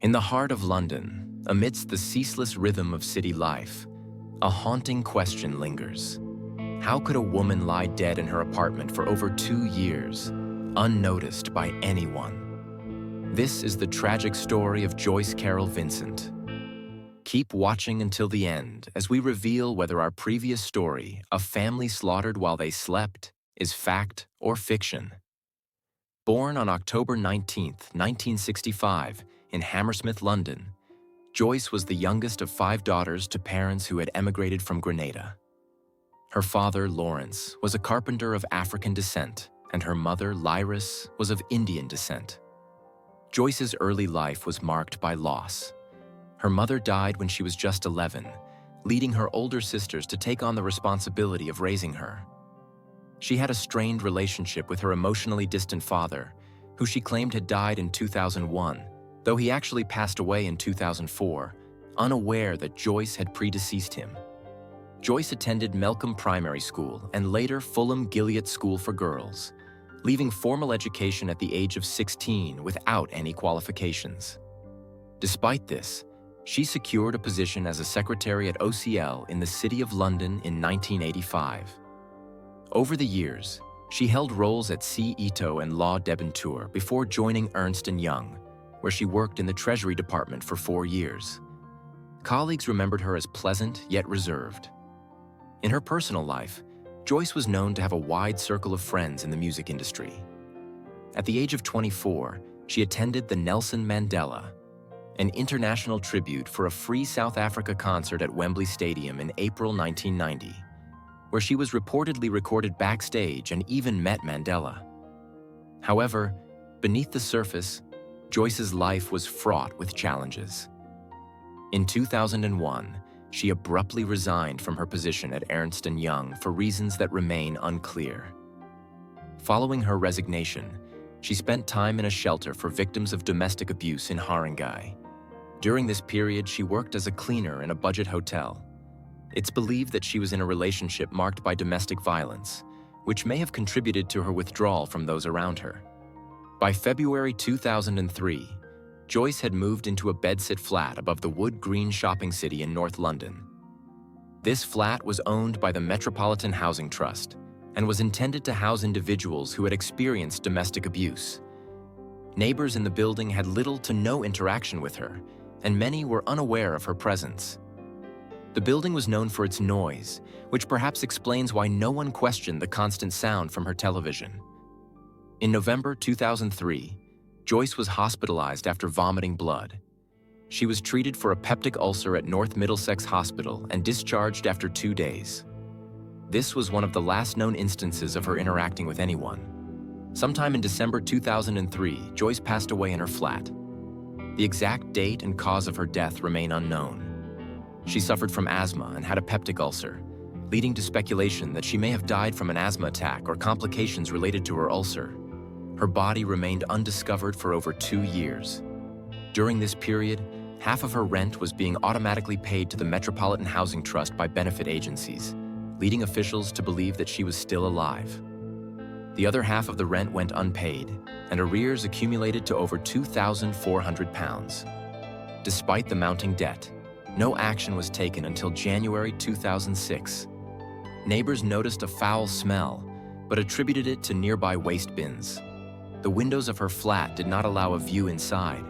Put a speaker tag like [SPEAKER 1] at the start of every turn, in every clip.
[SPEAKER 1] In the heart of London, amidst the ceaseless rhythm of city life, a haunting question lingers. How could a woman lie dead in her apartment for over 2 years, unnoticed by anyone? This is the tragic story of Joyce Carol Vincent. Keep watching until the end as we reveal whether our previous story, a family slaughtered while they slept, is fact or fiction. Born on October 19, 1965, in Hammersmith, London, Joyce was the youngest of 5 daughters to parents who had emigrated from Grenada. Her father, Lawrence, was a carpenter of African descent, and her mother, Lyris, was of Indian descent. Joyce's early life was marked by loss. Her mother died when she was just 11, leading her older sisters to take on the responsibility of raising her. She had a strained relationship with her emotionally distant father, who she claimed had died in 2001, though he actually passed away in 2004, unaware that Joyce had predeceased him. Joyce attended Melcombe Primary School and later Fulham Gilead School for Girls, leaving formal education at the age of 16 without any qualifications. Despite this, she secured a position as a secretary at OCL in the City of London in 1985. Over the years, she held roles at C. Ito and Law Debenture before joining Ernst & Young, where she worked in the Treasury Department for 4 years. Colleagues remembered her as pleasant yet reserved. In her personal life, Joyce was known to have a wide circle of friends in the music industry. At the age of 24, she attended the Nelson Mandela, an international tribute for a free South Africa concert at Wembley Stadium in April 1990, where she was reportedly recorded backstage and even met Mandela. However, beneath the surface, Joyce's life was fraught with challenges. In 2001, she abruptly resigned from her position at Ernst & Young for reasons that remain unclear. Following her resignation, she spent time in a shelter for victims of domestic abuse in Haringey. During this period, she worked as a cleaner in a budget hotel. It's believed that she was in a relationship marked by domestic violence, which may have contributed to her withdrawal from those around her. By February 2003, Joyce had moved into a bedsit flat above the Wood Green shopping city in North London. This flat was owned by the Metropolitan Housing Trust and was intended to house individuals who had experienced domestic abuse. Neighbors in the building had little to no interaction with her, and many were unaware of her presence. The building was known for its noise, which perhaps explains why no one questioned the constant sound from her television. In November 2003, Joyce was hospitalized after vomiting blood. She was treated for a peptic ulcer at North Middlesex Hospital and discharged after 2 days. This was one of the last known instances of her interacting with anyone. Sometime in December 2003, Joyce passed away in her flat. The exact date and cause of her death remain unknown. She suffered from asthma and had a peptic ulcer, leading to speculation that she may have died from an asthma attack or complications related to her ulcer. Her body remained undiscovered for over 2 years. During this period, half of her rent was being automatically paid to the Metropolitan Housing Trust by benefit agencies, leading officials to believe that she was still alive. The other half of the rent went unpaid, and arrears accumulated to over £2,400. Despite the mounting debt, no action was taken until January 2006. Neighbors noticed a foul smell, but attributed it to nearby waste bins. The windows of her flat did not allow a view inside,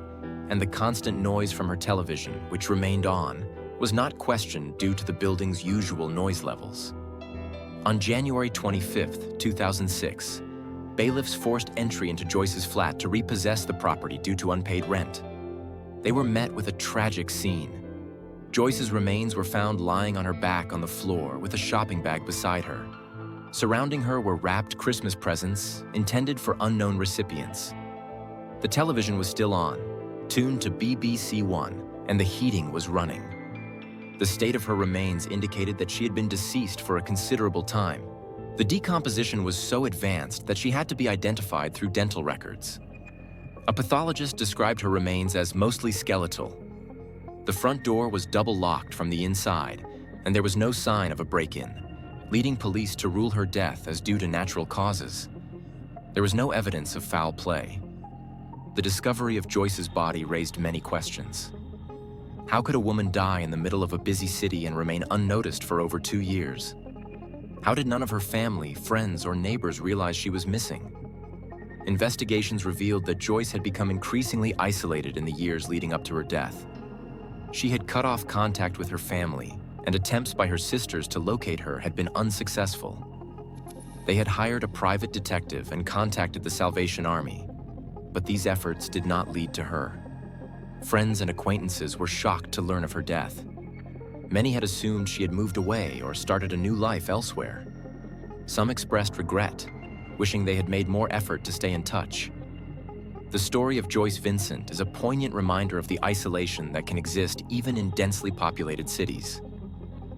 [SPEAKER 1] and the constant noise from her television, which remained on, was not questioned due to the building's usual noise levels. On January 25, 2006, bailiffs forced entry into Joyce's flat to repossess the property due to unpaid rent. They were met with a tragic scene. Joyce's remains were found lying on her back on the floor with a shopping bag beside her. Surrounding her were wrapped Christmas presents intended for unknown recipients. The television was still on, tuned to BBC One, and the heating was running. The state of her remains indicated that she had been deceased for a considerable time. The decomposition was so advanced that she had to be identified through dental records. A pathologist described her remains as mostly skeletal. The front door was double locked from the inside, and there was no sign of a break-in, leading police to rule her death as due to natural causes. There was no evidence of foul play. The discovery of Joyce's body raised many questions. How could a woman die in the middle of a busy city and remain unnoticed for over 2 years? How did none of her family, friends, or neighbors realize she was missing? Investigations revealed that Joyce had become increasingly isolated in the years leading up to her death. She had cut off contact with her family, and attempts by her sisters to locate her had been unsuccessful. They had hired a private detective and contacted the Salvation Army, but these efforts did not lead to her. Friends and acquaintances were shocked to learn of her death. Many had assumed she had moved away or started a new life elsewhere. Some expressed regret, wishing they had made more effort to stay in touch. The story of Joyce Vincent is a poignant reminder of the isolation that can exist even in densely populated cities.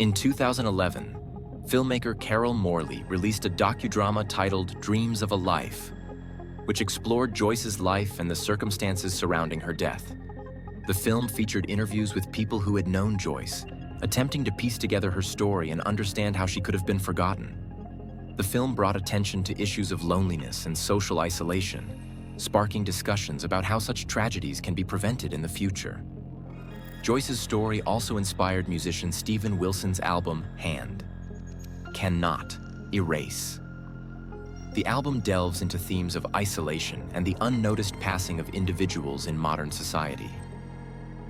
[SPEAKER 1] In 2011, filmmaker Carol Morley released a docudrama titled Dreams of a Life, which explored Joyce's life and the circumstances surrounding her death. The film featured interviews with people who had known Joyce, attempting to piece together her story and understand how she could have been forgotten. The film brought attention to issues of loneliness and social isolation, sparking discussions about how such tragedies can be prevented in the future. Joyce's story also inspired musician Steven Wilson's album, Hand, Cannot Erase. The album delves into themes of isolation and the unnoticed passing of individuals in modern society.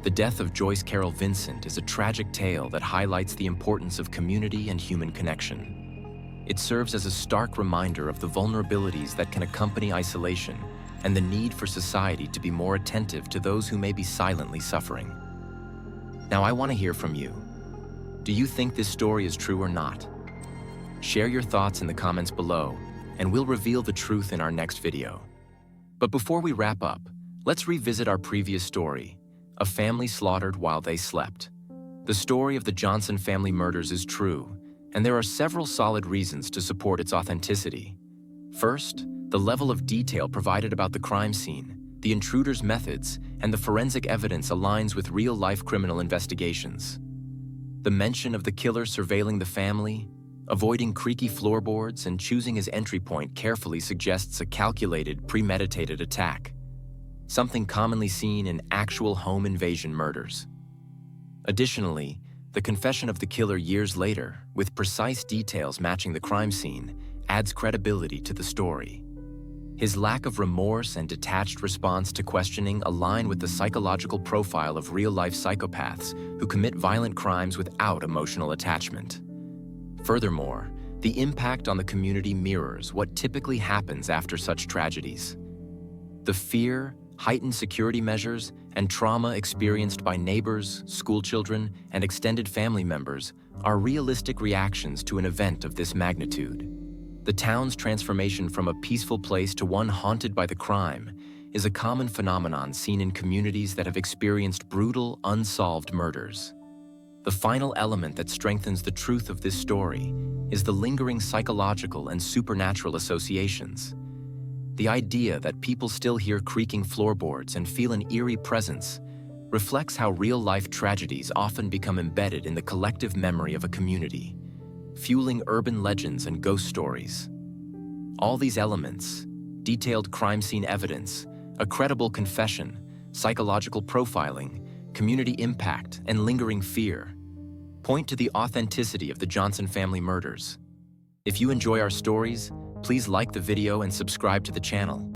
[SPEAKER 1] The death of Joyce Carol Vincent is a tragic tale that highlights the importance of community and human connection. It serves as a stark reminder of the vulnerabilities that can accompany isolation and the need for society to be more attentive to those who may be silently suffering. Now, I want to hear from you. Do you think this story is true or not? Share your thoughts in the comments below, and we'll reveal the truth in our next video. But before we wrap up, let's revisit our previous story, A Family Slaughtered While They Slept. The story of the Johnson family murders is true, and there are several solid reasons to support its authenticity. First, the level of detail provided about the crime scene, the intruder's methods, and the forensic evidence aligns with real-life criminal investigations. The mention of the killer surveilling the family, avoiding creaky floorboards, and choosing his entry point carefully suggests a calculated, premeditated attack, something commonly seen in actual home invasion murders. Additionally, the confession of the killer years later, with precise details matching the crime scene, adds credibility to the story. His lack of remorse and detached response to questioning align with the psychological profile of real-life psychopaths who commit violent crimes without emotional attachment. Furthermore, the impact on the community mirrors what typically happens after such tragedies. The fear, heightened security measures, and trauma experienced by neighbors, schoolchildren, and extended family members are realistic reactions to an event of this magnitude. The town's transformation from a peaceful place to one haunted by the crime is a common phenomenon seen in communities that have experienced brutal, unsolved murders. The final element that strengthens the truth of this story is the lingering psychological and supernatural associations. The idea that people still hear creaking floorboards and feel an eerie presence reflects how real-life tragedies often become embedded in the collective memory of a community, fueling urban legends and ghost stories. All these elements, detailed crime scene evidence, a credible confession, psychological profiling, community impact, and lingering fear, point to the authenticity of the Johnson family murders. If you enjoy our stories, please like the video and subscribe to the channel.